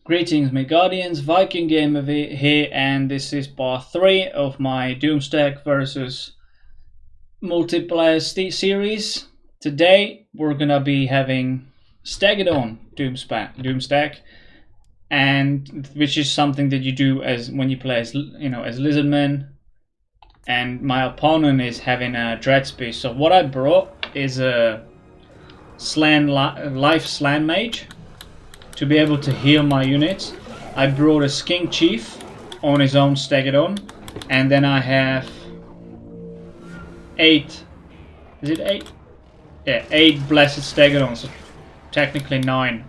Greetings, my guardians, Viking Gamer here, and this is part 3 of my Doomstack versus multiplayer series. Today we're gonna be having STEGADON Doomstack, and which is something that you do as when you play as as Lizardman. And my opponent is having a Dreadspear. So what I brought is a life slan mage. To be able to heal my units, I brought a Skink Chief on his own STEGADON, and then I have 8. Is it 8? Yeah, 8 Blessed STEGADONs, so technically 9.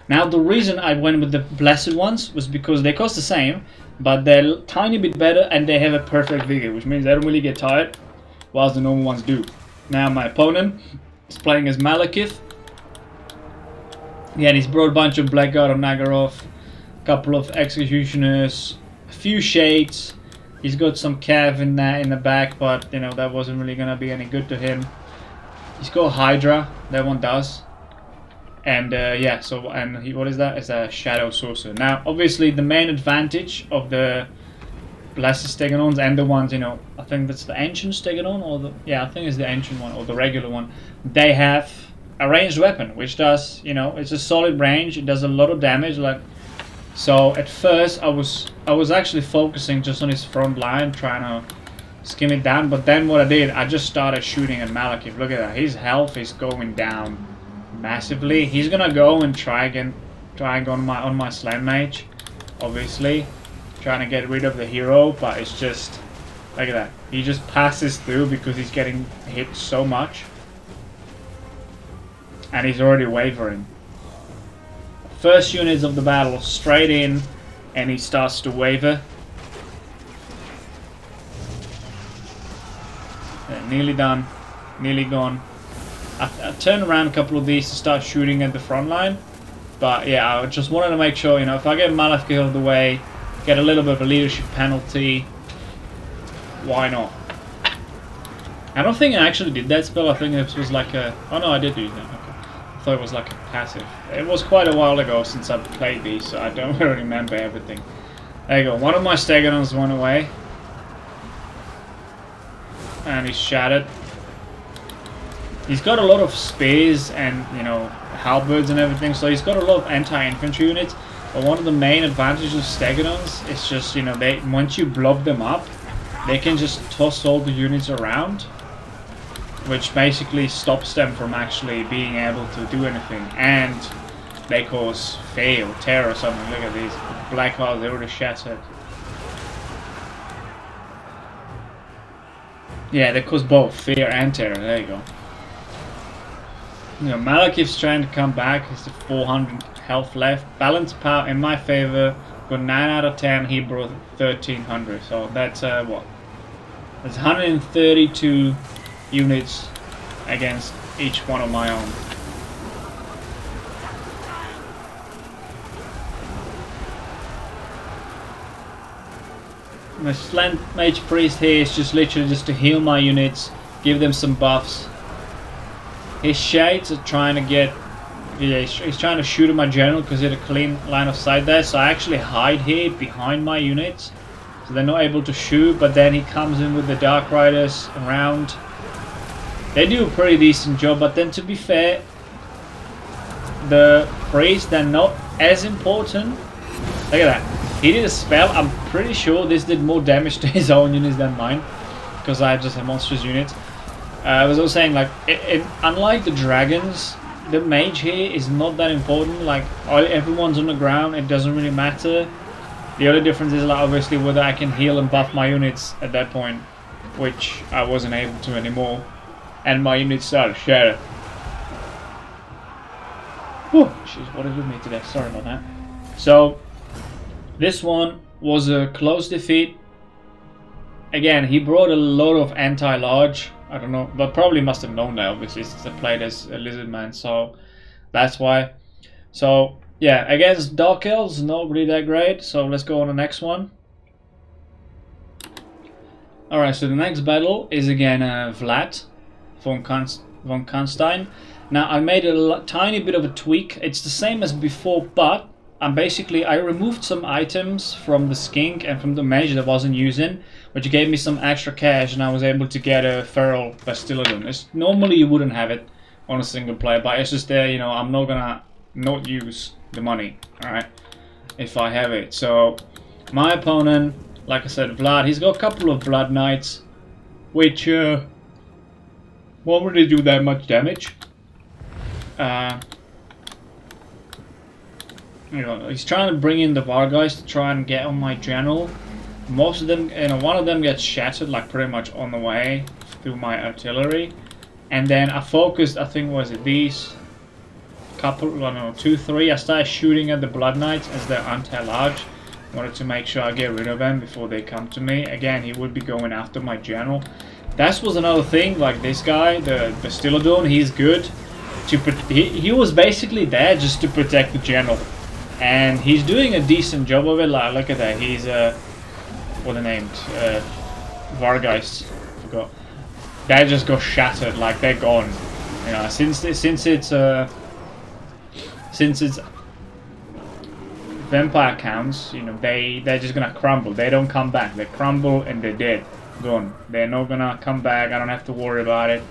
Now the reason I went with the Blessed ones was because they cost the same, but they're a tiny bit better and they have a perfect vigor, which means they don't really get tired, whilst the normal ones do. Now my opponent is playing as Malekith. Yeah, and he's brought a bunch of Blackguard on Nagaroth, a couple of Executioners, a few Shades. He's got some Cav in there in the back, but that wasn't really gonna be any good to him. He's got Hydra, that one does. And yeah, so what is that? It's a Shadow Sorcerer. Now, obviously, the main advantage of the Blessed STEGADONs and the ones, I think that's the Ancient STEGADON, or I think it's the Ancient one or the regular one. They have a ranged weapon, which does, it's a solid range. It does a lot of damage. So at first I was actually focusing just on his front line, trying to skim it down. But then what I did, I just started shooting at Malekith. Look at that, his health is going down massively. He's gonna go and try on my slam mage, obviously trying to get rid of the hero, but it's just, look at that, he just passes through because he's getting hit so much. And he's already wavering. First units of the battle, straight in, and he starts to waver. Nearly done, nearly gone. I turned around a couple of these to start shooting at the front line, but yeah, I just wanted to make sure, if I get Malekith out of the way, get a little bit of a leadership penalty, why not? I don't think I actually did that spell. I think it was like a, oh no, I did do that. I thought it was like a passive. It was quite a while ago since I've played these, so I don't really remember everything. There you go. One of my STEGADONs went away. And he's shattered. He's got a lot of spears and, halberds and everything, so he's got a lot of anti-infantry units. But one of the main advantages of STEGADONs is just, they once you blob them up, they can just toss all the units around, which basically stops them from actually being able to do anything, and they cause fear or terror or something. Look at these black hearts, they're already shattered. Yeah, they cause both fear and terror. There you go. Malekith's trying to come back. He's at 400 health left. Balance power in my favor. Got 9 out of 10. He brought 1300. So that's what? That's 132 units against each one of my own. My Slant Mage Priest here is just literally just to heal my units, give them some buffs. His Shades are trying to get, he's trying to shoot at my general because he had a clean line of sight there, so I actually hide here behind my units so they're not able to shoot, but then he comes in with the Dark Riders around. They do a pretty decent job, but then to be fair, the priests, they're not as important. Look at that. He did a spell. I'm pretty sure this did more damage to his own units than mine, because I just have monstrous units. I was also saying, like, unlike the dragons, the mage here is not that important. Like, everyone's on the ground, it doesn't really matter. The only difference is, like, obviously whether I can heal and buff my units at that point, which I wasn't able to anymore. And my units started shattering. Whew, jeez, what is with me today? Sorry about that. So, this one was a close defeat. Again, he brought a lot of anti-large. I don't know, but probably must have known that, obviously, since I played as a Lizardman, so that's why. So, yeah, against Dark Elves, not really that great, so let's go on the next one. Alright, so the next battle is again Vlad von Kanstein. Now I made a tiny bit of a tweak. It's the same as before, but I removed some items from the skink and from the mage that I wasn't using, which gave me some extra cash, and I was able to get a feral Bastillodon. Normally you wouldn't have it on a single player, but it's just there, you know, I'm not gonna not use the money, alright, if I have it. So my opponent, like I said, Vlad, he's got a couple of Blood Knights, which won't really do that much damage. You know, he's trying to bring in the Varguys to try and get on my general. Most of them, you know, one of them gets shattered like pretty much on the way through my artillery. And then I focused, I think, was it these couple, I don't know, 2, 3. I started shooting at the Blood Knights as they're anti-large. Wanted to make sure I get rid of them before they come to me. Again, he would be going after my general. That was another thing, like this guy, the Bastillodon, he's good. He was basically there just to protect the general. And he's doing a decent job of it. Like, look at that, he's, what are they named? Vargeist, forgot. They just got shattered, like they're gone. You know, since it's vampire counts, you know, they're just gonna crumble. They don't come back. They crumble and they're dead, gone. They're not gonna come back. I don't have to worry about it.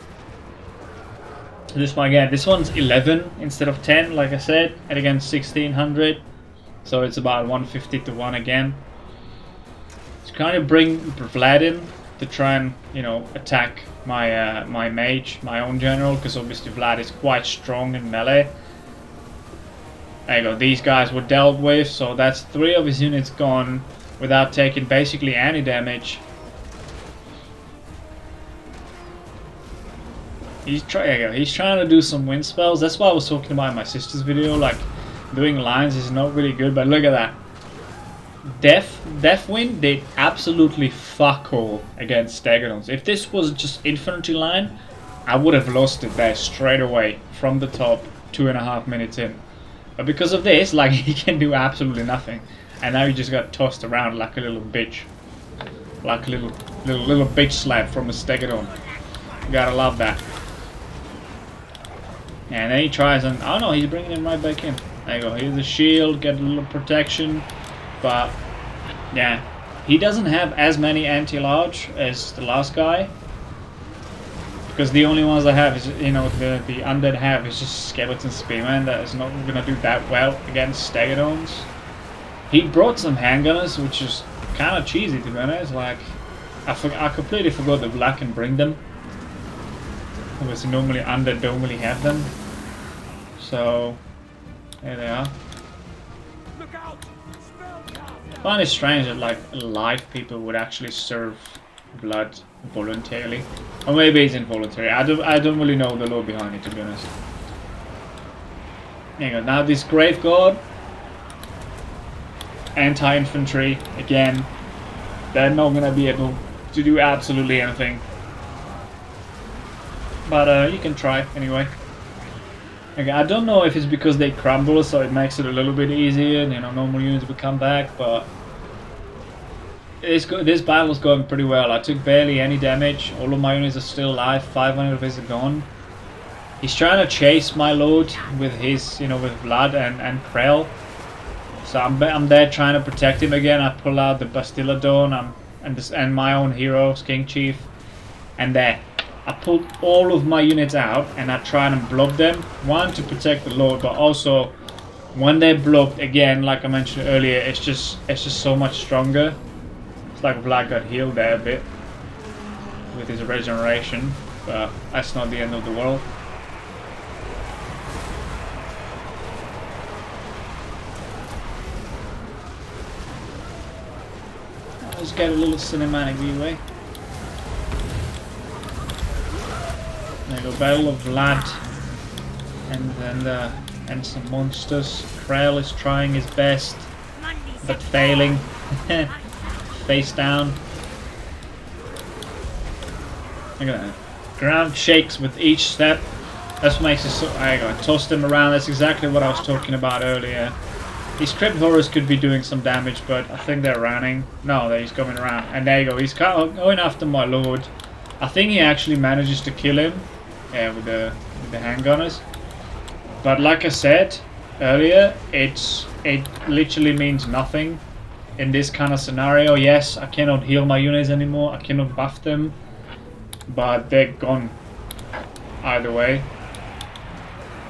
This one again, this one's 11 instead of 10, like I said, and again 1600, so it's about 150 to 1 again. It's kind of bring Vlad in to try and, you know, attack my my mage, my own general, because obviously Vlad is quite strong in melee. There you go, these guys were dealt with, so that's 3 of his units gone without taking basically any damage. He's trying to do some wind spells. That's why I was talking about in my sister's video, like doing lines is not really good, but look at that. Death Wind did absolutely fuck all against STEGADONS. If this was just infantry line, I would have lost it there straight away from the top 2.5 minutes in. But because of this, like, he can do absolutely nothing. And now he just got tossed around like a little bitch. Like a little bitch slap from a STEGADON. You gotta love that. And then he tries and, oh no, he's bringing him right back in. There you go, here's the shield, get a little protection. But, yeah, he doesn't have as many anti-large as the last guy. Because the only ones I have is, you know, the undead have is just Skeleton Spearman. That is not going to do that well against STEGADONS. He brought some handgunners, which is kind of cheesy to be honest. Like, I completely forgot that Black can bring them. Because normally undead don't really have them. So, there they are. I find it strange that like live people would actually serve blood voluntarily, or maybe it's involuntary. I don't really know the law behind it, to be honest. There you go. Now this Grave God, anti-infantry again. They're not gonna be able to do absolutely anything, but you can try anyway. Okay, I don't know if it's because they crumble, so it makes it a little bit easier, and, you know, normal units will come back, but this battle's going pretty well. I took barely any damage, all of my units are still alive, 500 of his are gone. He's trying to chase my lord with his, you know, with Vlad and Krell. So I'm there trying to protect him again. I pull out the Bastillodon and my own hero, King Chief, and there. I pulled all of my units out and I try and blob them. One, to protect the Lord, but also when they're blobbed again, like I mentioned earlier, it's just so much stronger. It's like Vlad got healed there a bit with his regeneration, but that's not the end of the world. Let's get a little cinematic view, eh? There you go, Battle of Vlad, and some monsters. Krell is trying his best, but failing. Face down. Look at that. Ground shakes with each step. That's what makes it so. There you go. I tossed him around. That's exactly what I was talking about earlier. These crypt horrors could be doing some damage, but I think they're running. No, he's coming around. And there you go. He's going after my lord. I think he actually manages to kill him. Yeah, with the handgunners. But like I said, earlier, it literally means nothing in this kind of scenario. Yes, I cannot heal my units anymore, I cannot buff them, but they're gone either way.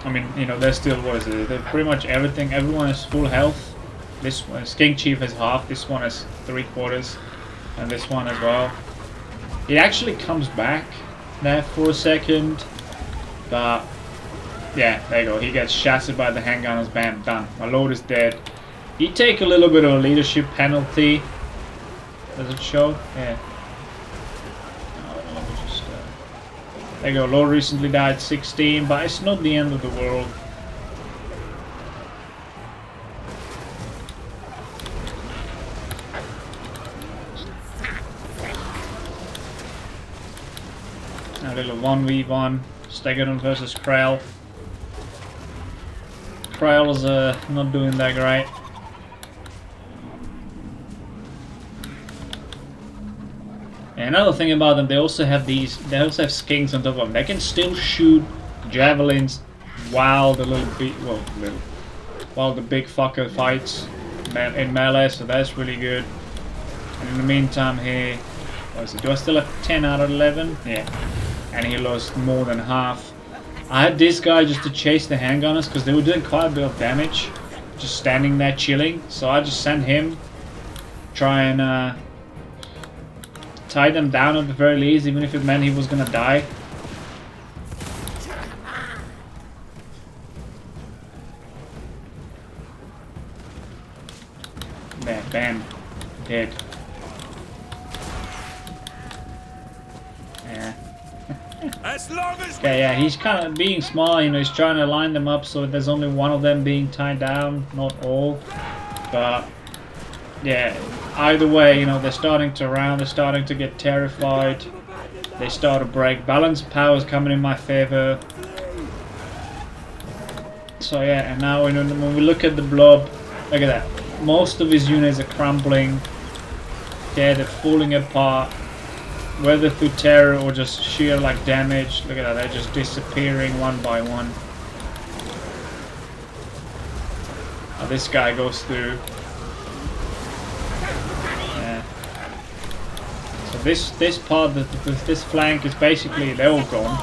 I mean, you know, they're still, what is it? They're pretty much everything. Everyone is full health. This one, King Chief is half. This one is 3/4, and this one as well. It actually comes back there for a second, but yeah, there you go. He gets shotted by the handgunners. Bam, done. My lord is dead. He take a little bit of a leadership penalty. Does it show? Yeah. There you go, Lord recently died 16, but it's not the end of the world. A little 1v1, Stegadon versus Krell. Krell's not doing that great. And another thing about them, they also have skins on top of them. They can still shoot javelins while the while the big fucker fights in melee, so that's really good. And in the meantime here, what is it? Do I still have 10 out of 11? Yeah. And he lost more than half. I had this guy just to chase the handgunners because they were doing quite a bit of damage, just standing there chilling. So I just sent him, try and tie them down at the very least, even if it meant he was gonna die. Bam, bam, dead. Yeah. Okay, yeah, he's kind of being smart, you know, he's trying to line them up so there's only one of them being tied down, not all. But yeah, either way, you know, they're starting to round, they're starting to get terrified, they start to break. Balance of power is coming in my favor. So yeah, and now when we look at the blob, look at that. Most of his units are crumbling. Okay, they're falling apart, whether through terror or just sheer like damage. Look at that, they're just disappearing one by one. Now this guy goes through. Yeah. So this part, this flank is basically, they're all gone,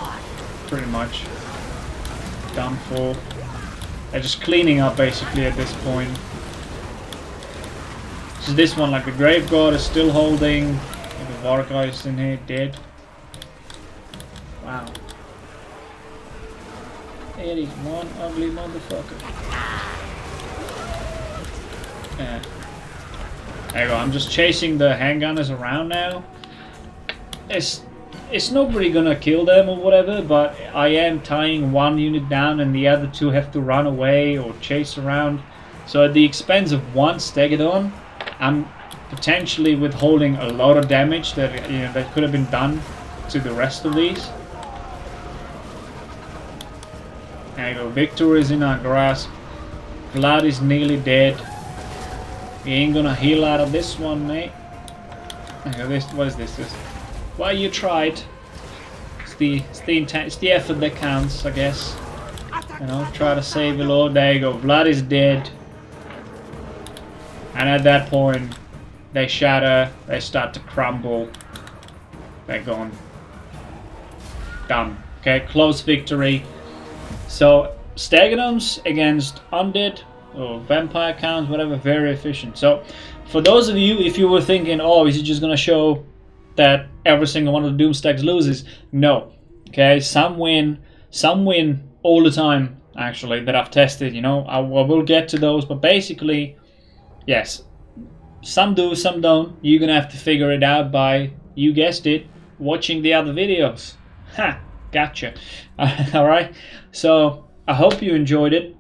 pretty much. Done for. They're just cleaning up basically at this point. So this one, like the Grave God is still holding. The Varga is in here, dead. Wow. It is one ugly motherfucker. Yeah. There you go, I'm just chasing the handgunners around now. It's not really gonna kill them or whatever, but I am tying one unit down and the other two have to run away or chase around. So at the expense of one Stegadon, I'm potentially withholding a lot of damage that that could have been done to the rest of these. There you go, victory is in our grasp. Vlad is nearly dead. We ain't gonna heal out of this one, mate. There you go, what is this? Well, you tried. It's the effort that counts, I guess. You know, try to save your lord. There you go, Vlad is dead. And at that point, they shatter, they start to crumble. They're gone. Done. Okay, close victory. So, Stegadons against undead or vampire counts, whatever, very efficient. So, for those of you, if you were thinking, oh, is he just gonna show that every single one of the Doomstacks loses? No. Okay, some win all the time, actually, that I've tested, you know. I will get to those, but basically, yes, some do, some don't. You're gonna have to figure it out by, you guessed it, watching the other videos. Ha! Gotcha. Alright, so I hope you enjoyed it.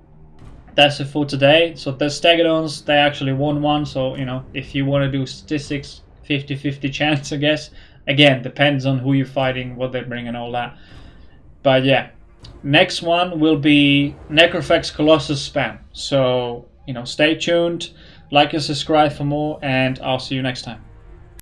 That's it for today. So the Stegadons, they actually won one, so you know, if you want to do statistics, 50-50 chance, I guess. Again, depends on who you're fighting, what they bring and all that. But yeah, next one will be Necrophax Colossus spam. So, you know, stay tuned, like and subscribe for more, and I'll see you next time.